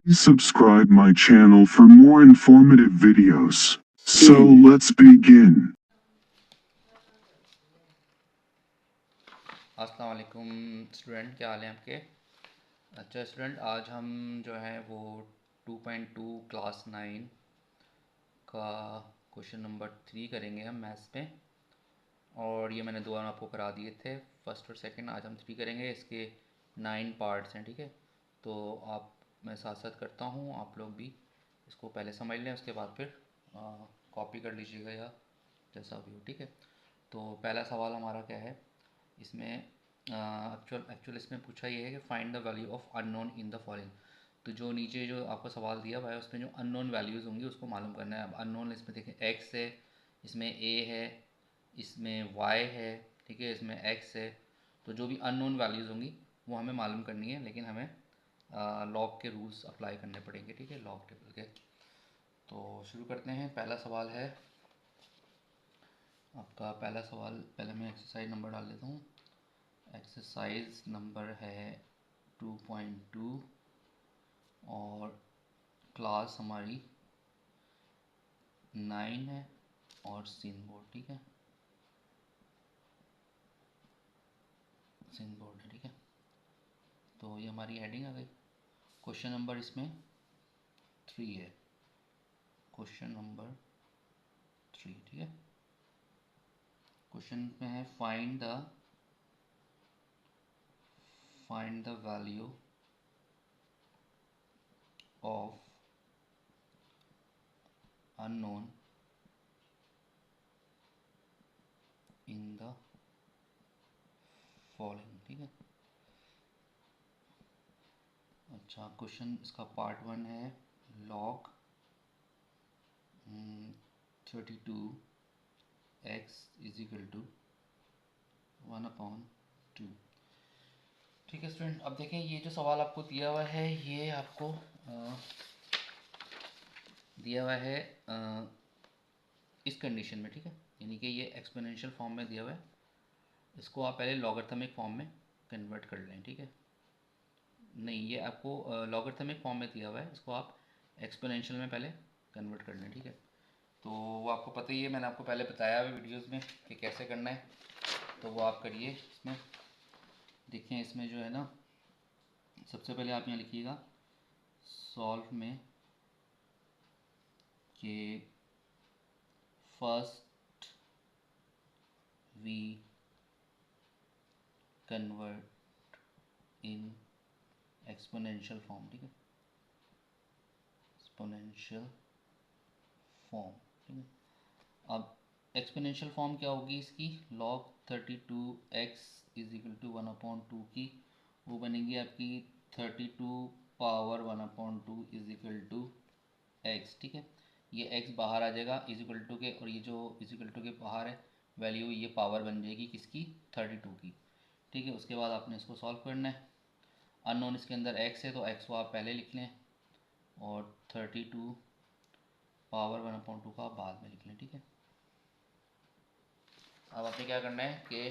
Subscribe my channel for more informative videos. So let's begin. अस्सलाम वालेकुम student, क्या हाल है आपके। अच्छा स्टूडेंट, आज हम जो है वो 2.2 क्लास 9 का क्वेश्चन नंबर 3 करेंगे हम मैथ्स पे। और ये मैंने दोनों आपको करा दिए थे, फर्स्ट और सेकंड। आज हम 3 करेंगे। इसके 9 पार्ट्स हैं, ठीक है। तो आप, मैं साथ साथ करता हूँ, आप लोग भी इसको पहले समझ लें, उसके बाद फिर कॉपी कर लीजिएगा या जैसा भी हो, ठीक है। तो पहला सवाल हमारा क्या है इसमें, एक्चुअल इसमें पूछा ये है कि find the value of unknown in the following. तो जो नीचे जो आपको सवाल दिया हुआ है उसमें जो अननोन वैल्यूज़ होंगी उसको मालूम करना है। अब अननोन इसमें देखें, एक्स है, इसमें ए है, इसमें वाई है, ठीक है, इसमें एक्स है। तो जो भी अननोन वैल्यूज़ होंगी वो हमें मालूम करनी है, लेकिन हमें लॉग के रूल्स अप्लाई करने पड़ेंगे, ठीक है, लॉग टेबल के। तो शुरू करते हैं। पहला सवाल है आपका, पहला सवाल, पहले मैं एक्सरसाइज नंबर डाल देता हूँ। एक्सरसाइज नंबर है 2.2 और क्लास हमारी 9 है और सीन बोर्ड, ठीक है, सीन बोर्ड है, ठीक है। तो ये हमारी हेडिंग आ गई। क्वेश्चन नंबर इसमें 3 है, क्वेश्चन नंबर 3, ठीक है। क्वेश्चन में है find the value of unknown in the following, ठीक है। अच्छा, क्वेश्चन इसका पार्ट 1 है, log 32 x is equal to 1/2। ठीक है स्टूडेंट, अब देखें ये जो सवाल आपको दिया हुआ है ये आपको दिया हुआ है इस कंडीशन में, ठीक है, यानी कि ये एक्सपोनेंशियल फॉर्म में दिया हुआ है। इसको आप पहले लॉगरिथमिक फॉर्म में कन्वर्ट कर लें, ठीक है। नहीं, ये आपको लॉगरिथमिक फॉर्म में दिया हुआ है, इसको आप एक्सपोनेंशियल में पहले कन्वर्ट कर लें, ठीक है। तो वो आपको पता ही है, मैंने आपको पहले बताया हुआ वीडियोज़ में कि कैसे करना है, तो वो आप करिए। इसमें देखें, इसमें जो है ना, सबसे पहले आप यहाँ लिखिएगा सॉल्व में कि first we convert in exponential form, ठीक है, एक्सपोनेंशियल फॉर्म, ठीक है। अब एक्सपोनेंशियल फॉर्म क्या होगी इसकी, log 32x is equal to 1/2 की वो बनेगी आपकी 32 power 1/2 is equal to x, ठीक है। ये x बाहर आ जाएगा इज इक्वल टू के, और ये जो इज इक्वल टू के बाहर है वैल्यू, ये पावर बन जाएगी किसकी, 32 की, ठीक है। उसके बाद आपने इसको सॉल्व करना है। अननोन इसके अंदर x है तो x को आप पहले लिख लें और 32 पावर 1/2 का बाद में लिख लें, ठीक है। अब आपने क्या करना है कि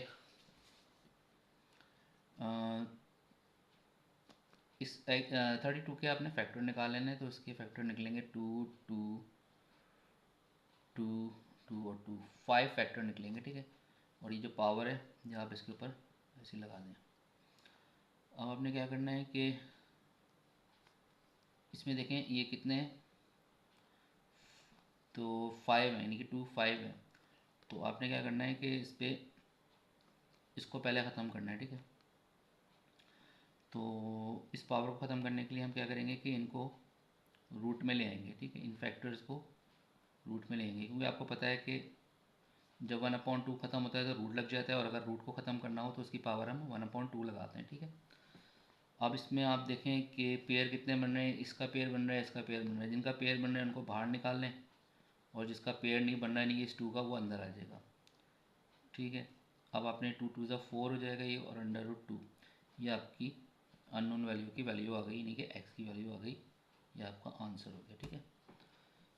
इस 32 के आपने फैक्टर निकाल लेना है। तो इसके फैक्टर निकलेंगे 2 2 2 2 और 2, 5 फैक्टर निकलेंगे, ठीक है। और ये जो पावर है ये आप इसके ऊपर ऐसे लगा दें। अब आपने क्या करना है कि इसमें देखें ये कितने हैं, तो 5 है, यानी कि 2 5 है। तो आपने क्या करना है कि इस पर इसको पहले ख़त्म करना है, ठीक है। तो इस पावर को ख़त्म करने के लिए हम क्या करेंगे कि इनको रूट में ले आएंगे, ठीक है, इन फैक्टर्स को रूट में ले आएंगे, क्योंकि आपको पता है कि जब 1/2 ख़त्म होता है तो रूट लग जाता है, और अगर रूट को ख़त्म करना हो तो उसकी पावर हम 1/2 लगाते हैं, ठीक है। अब इसमें आप देखें कि पेयर कितने बन रहे हैं, इसका पेयर बन रहा है, इसका पेयर बन रहा है। जिनका पेयर बन रहा है उनको बाहर निकाल लें, और जिसका पेयर नहीं बन रहा है, नहीं इस 2 का, वो अंदर आ जाएगा, ठीक है। अब आपने 2 2 ज़ा 4 हो जाएगा ये, और √2 ये आपकी अननोन वैल्यू की वैल्यू आ गई, यानी कि एक्स की वैल्यू आ गई। ये आपका आंसर हो गया, ठीक है।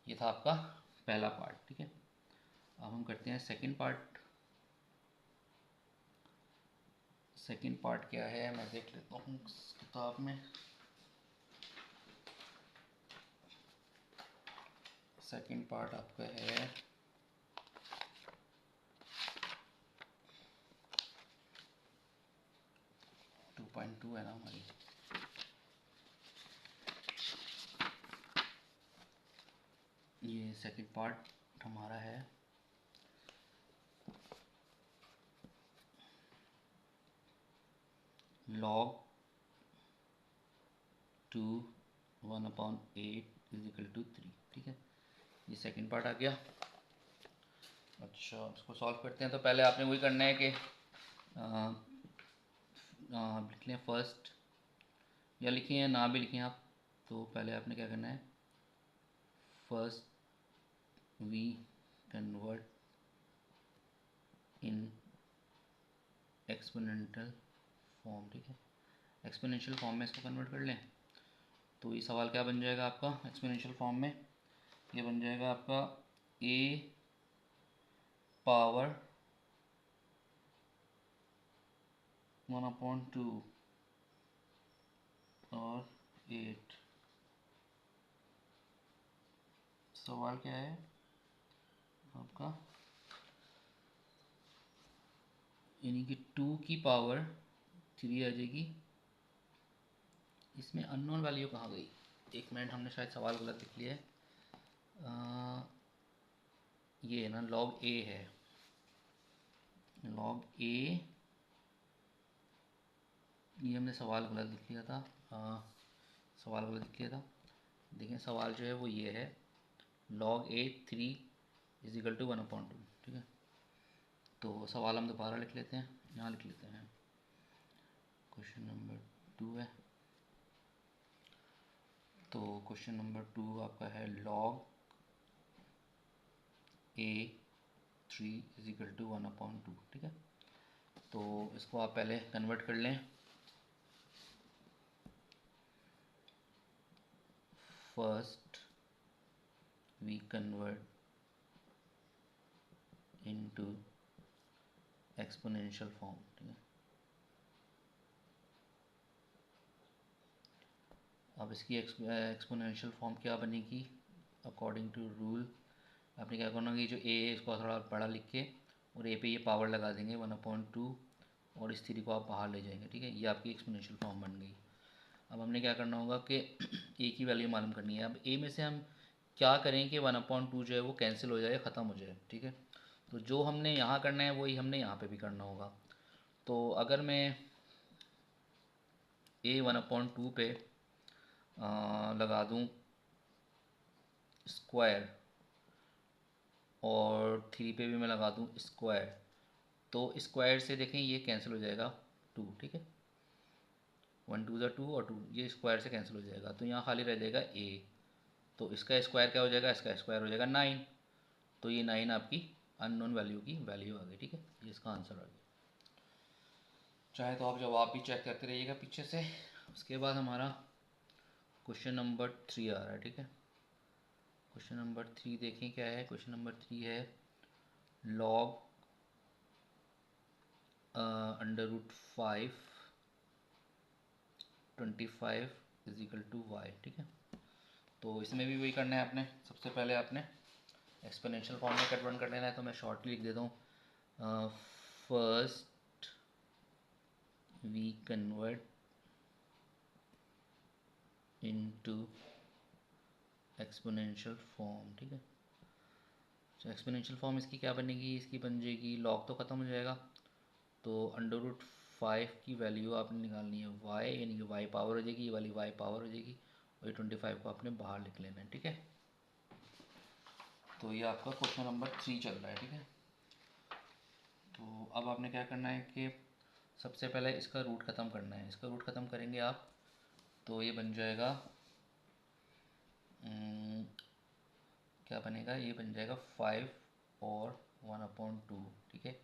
ये था आपका पहला पार्ट, ठीक है। अब हम करते हैं सेकंड पार्ट। सेकंड पार्ट क्या है मैं देख लेता हूँ किताब में। सेकंड पार्ट आपका है 2.2 है ना हमारी। ये सेकंड पार्ट हमारा है log 2 1/8 = 3। ठीक है, ये सेकंड पार्ट आ गया। अच्छा, इसको सॉल्व करते हैं। तो पहले आपने वही करना है कि लिख लें फर्स्ट, या लिखें या ना भी लिखें आप। तो पहले आपने क्या करना है, first we convert in exponential form. ठीक है, एक्सपोनेंशियल फॉर्म में इसको कन्वर्ट कर लें। तो ये सवाल क्या बन जाएगा आपका एक्सपोनेंशियल फॉर्म में, ये बन जाएगा आपका a पावर 1/2 और 8। सवाल क्या है आपका, यानी कि 2 की पावर 3 आ जाएगी। इसमें अननोन वैल्यू कहाँ गई, एक मिनट, हमने शायद सवाल गलत लिख लिया है। ये है ना log a है, log a, ये हमने सवाल गलत लिख लिया था। सवाल गलत लिख लिया था। देखें सवाल जो है वो ये है log a 3 = 1/2। ठीक है, तो सवाल हम दोबारा लिख लेते हैं, यहाँ लिख लेते हैं। क्वेश्चन नंबर 2 है, तो क्वेश्चन नंबर 2 आपका है log a 3 = 1/2। ठीक है, तो इसको आप पहले कन्वर्ट कर लें। First we convert into exponential form. ठीक है, अब इसकी एक्सपोनेंशियल फॉर्म क्या बनेगी अकॉर्डिंग टू रूल। आपने क्या करना है, जो a है इसको थोड़ा बड़ा लिख के और a पे ये पावर लगा देंगे 1/2 और इस 3 को आप बाहर ले जाएंगे। ठीक है, ये आपकी एक्सपोनेंशियल फॉर्म बन गई। अब हमने क्या करना होगा कि a की वैल्यू मालूम करनी है। अब a में से हम क्या करें कि 1/2 जो है वो कैंसिल हो जाए, ख़त्म हो जाए। ठीक है, तो जो हमने यहाँ करना है वही हमने यहाँ पे भी करना होगा। तो अगर मैं a 1/2 पे लगा दूँ स्क्वायर और 3 पे भी मैं लगा दूँ स्क्वायर, तो स्क्वायर से देखें ये कैंसिल हो जाएगा 2। ठीक है, 1 2 ज़ा 2 और 2 ये स्क्वायर से कैंसिल हो जाएगा, तो यहाँ खाली रह जाएगा a। तो इसका स्क्वायर क्या हो जाएगा, इसका स्क्वायर हो जाएगा 9। तो ये 9 आपकी अननोन वैल्यू की वैल्यू आ गई। ठीक है, ये इसका आंसर आ गया। चाहे तो आप जवाब भी चेक करते रहिएगा पीछे से। उसके बाद हमारा क्वेश्चन नंबर 3 आ रहा है। ठीक है, क्वेश्चन नंबर 3 देखें क्या है। क्वेश्चन नंबर 3 है log √5 25 = y। ठीक है, तो इसमें भी वही करना है आपने। सबसे पहले आपने एक्सपोनेंशियल फॉर्म में कन्वर्ट कर लेना है। तो मैं शॉर्टली लिख देता हूँ, first we convert into exponential form. ठीक है, तो एक्सपोनेंशियल फॉर्म इसकी क्या बनेगी, इसकी बन जाएगी लॉग तो ख़त्म हो जाएगा, तो √5 की वैल्यू आपने निकालनी है y, यानी कि y पावर हो जाएगी, ये वाली y पावर हो जाएगी, और 25 को आपने बाहर लिख लेना है। ठीक है, तो ये आपका क्वेश्चन नंबर 3 चल रहा है। ठीक है, तो अब आपने क्या करना है कि सबसे पहले इसका रूट ख़त्म करना है। इसका रूट ख़त्म करेंगे आप, तो ये बन जाएगा क्या बनेगा, ये बन जाएगा 5 और 1/2। ठीक है,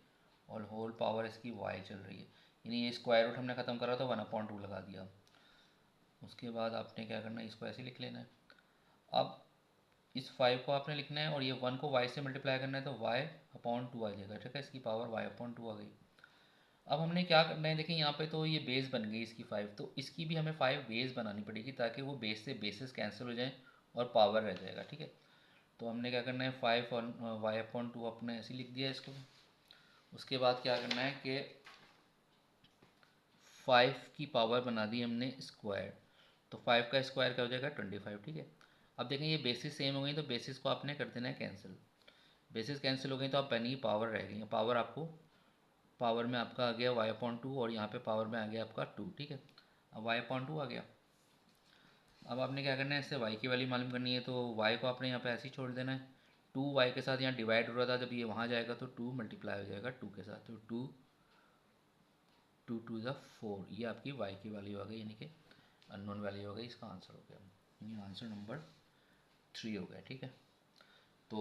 और होल पावर इसकी y चल रही है, यानी ये स्क्वायर रूट हमने ख़त्म करा तो 1/2 लगा दिया। उसके बाद आपने क्या करना है, इसको ऐसे लिख लेना है। अब इस 5 को आपने लिखना है और ये 1 को y से मल्टीप्लाई करना है, तो y/2 आ जाएगा। ठीक है, इसकी पावर y/2 आ गई। अब हमने क्या करना है, देखिए यहाँ पे तो ये बेस बन गई इसकी 5, तो इसकी भी हमें 5 बेस बनानी पड़ेगी ताकि वो बेस से बेसिस कैंसिल हो जाए और पावर रह जाएगा। ठीक है, तो हमने क्या करना है 5 और वाई अपॉन 2 अपने ऐसे लिख दिया इसको। उसके बाद क्या करना है कि 5 की पावर बना दी हमने स्क्वायर, तो 5 का स्क्वायर क्या हो जाएगा 25, ठीक है। अब देखें ये बेसिस सेम हो गई तो बेसिस को आपने कर देना है कैंसिल। बेसिस कैंसिल हो गई तो आप पहले ही पावर रह गई, पावर आपको पावर में आपका आ गया वाई अपॉन 2 और यहाँ पे पावर में आ गया आपका 2, ठीक है। अब वाई अपॉन 2 आ गया। अब आपने क्या करना है, इससे y की वैल्यू मालूम करनी है, तो y को आपने यहाँ पे ऐसे ही छोड़ देना है। 2y के साथ यहाँ डिवाइड हो रहा था, जब ये वहाँ जाएगा तो 2 मल्टीप्लाई हो जाएगा 2 के साथ, तो 2 2 2 ज़ा 4, ये आपकी y की वैल्यू आ गई, यानी कि अननोन वैल्यू हो गई। इसका आंसर हो गया, ये आंसर नंबर 3 हो गया, ठीक है। तो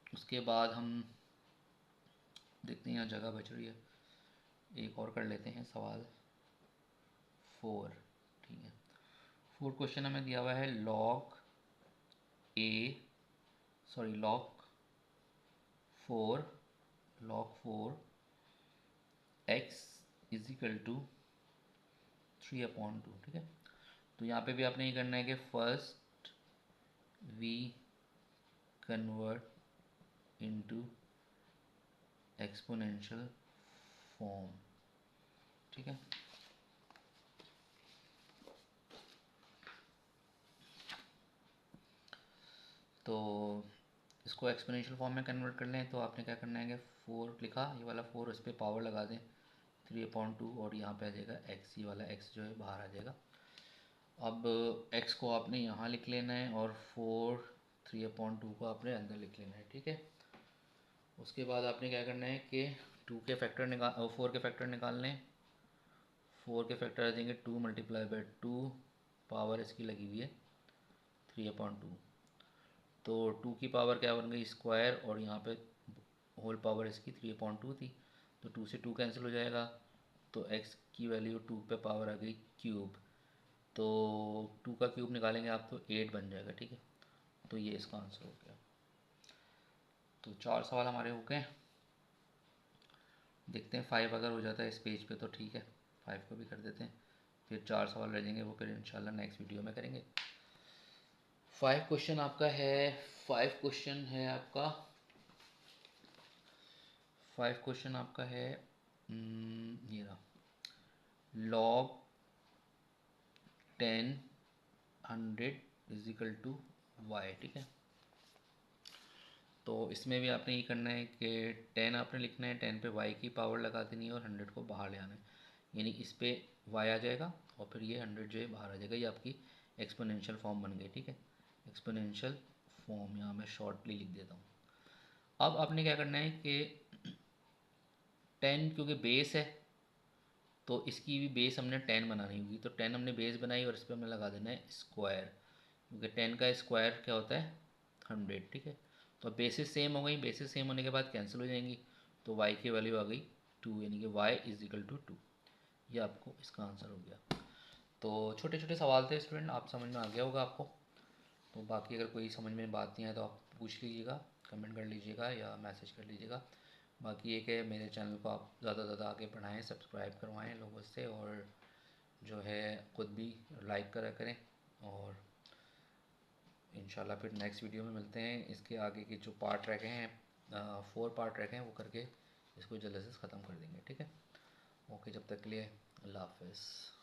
उसके बाद हम देखते हैं, यहाँ जगह बच रही है, एक और कर लेते हैं सवाल 4, ठीक है। 4 क्वेश्चन हमें दिया हुआ है log 4 x is equal to 3/2, ठीक है। तो यहाँ पे भी आपने ये करना है कि first we convert into exponential form, ठीक है। तो इसको एक्सपोनेंशियल फॉर्म में कन्वर्ट कर लें, तो आपने क्या करना है कि 4 लिखा, ये वाला 4 इस पर पावर लगा दें 3/2 और यहाँ पे आ जाएगा x, ये वाला x जो है बाहर आ जाएगा। अब x को आपने यहाँ लिख लेना है और 3/2 को आपने अंदर लिख लेना है, ठीक है। उसके बाद आपने क्या करना है कि 4 के फैक्टर निकालने हैं। 4 के फैक्टर आ जाएंगे 2 मल्टीप्लाई बाई 2, पावर इसकी लगी हुई है 3/2, तो 2 की पावर क्या बन गई स्क्वायर, और यहाँ पे होल पावर इसकी 3/2 थी, तो 2 से 2 कैंसिल हो जाएगा, तो x की वैल्यू 2 पे पावर आ गई क्यूब, तो 2 का क्यूब निकालेंगे आप तो 8 बन जाएगा, ठीक है। तो ये इसका आंसर हो गया। तो 4 सवाल हमारे हो गए। देखते हैं 5 अगर हो जाता है इस पेज पे तो ठीक है, 5 को भी कर देते हैं, फिर 4 सवाल रह जाएंगे, वो फिर इंशाल्लाह नेक्स्ट वीडियो में करेंगे। 5 क्वेश्चन आपका है, 5 क्वेश्चन है आपका 5 क्वेश्चन आपका है ये रहा, log 10 100 is equal to y, ठीक है। तो इसमें भी आपने ये करना है कि 10 आपने लिखना है, 10 पे y की पावर लगा देनी है और 100 को बाहर ले आना है, यानी इस पे y आ जाएगा और फिर ये 100 जो है बाहर आ जाएगा, ये आपकी एक्सपोनेंशियल फॉर्म बन गई, ठीक है। एक्सपोनेंशियल फॉर्म यहाँ मैं शॉर्टली लिख देता हूँ। अब आपने क्या करना है कि 10 क्योंकि बेस है तो इसकी भी बेस हमने 10 बनानी होगी, तो 10 हमने बेस बनाई और इस पर हमें लगा देना है स्क्वायर, क्योंकि 10 का स्क्वायर क्या होता है 100, ठीक है। तो बेसिस सेम हो गई, बेसिस सेम होने के बाद कैंसिल हो जाएंगी, तो y की वैल्यू आ गई 2, यानी कि y इज इक्वल टू 2, ये आपको इसका आंसर हो गया। तो छोटे छोटे सवाल थे स्टूडेंट, आप समझ में आ गया होगा आपको। तो बाकी अगर कोई समझ में बात नहीं है तो आप पूछ लीजिएगा, कमेंट कर लीजिएगा या मैसेज कर लीजिएगा। बाकी ये कि मेरे चैनल को आप ज़्यादा से ज़्यादा आगे बढ़ाएं, सब्सक्राइब करवाएं लोगों से, और जो है ख़ुद भी लाइक करा करें, और इंशाल्लाह फिर नेक्स्ट वीडियो में मिलते हैं। इसके आगे के जो पार्ट रह गए हैं 4 पार्ट रह गए हैं वो करके इसको जल्दी से ख़त्म कर देंगे, ठीक है। ओके, जब तक के लिए अल्लाह हाफ़िज़।